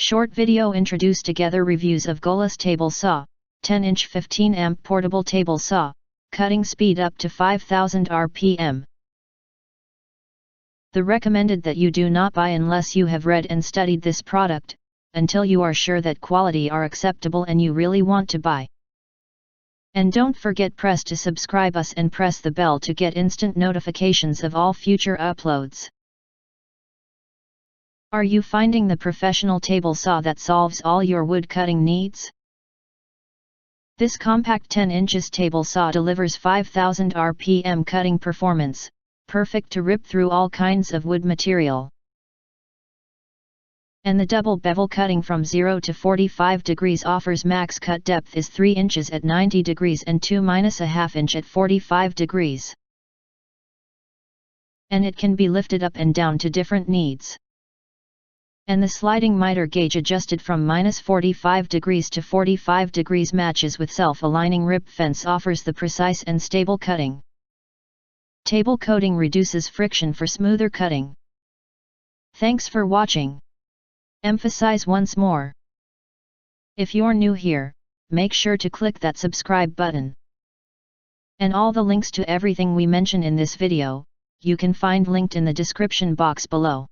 Short video introduce together reviews of Goplus Table Saw, 10-inch 15-amp portable table saw, cutting speed up to 5000 rpm. The recommended that you do not buy unless you have read and studied this product, until you are sure that quality are acceptable and you really want to buy. And don't forget press to subscribe us and press the bell to get instant notifications of all future uploads. Are you finding the professional table saw that solves all your wood cutting needs? This compact 10 inches table saw delivers 5000 rpm cutting performance, perfect to rip through all kinds of wood material. And the double bevel cutting from 0 to 45 degrees offers max cut depth is 3 inches at 90 degrees and 2-1/2 inch at 45 degrees. And it can be lifted up and down to different needs. And the sliding miter gauge adjusted from -45 degrees to 45 degrees matches with self-aligning rip fence offers the precise and stable cutting. Table coating reduces friction for smoother cutting. Thanks for watching. Emphasize once more. If you're new here, make sure to click that subscribe button. And all the links to everything we mention in this video, you can find linked in the description box below.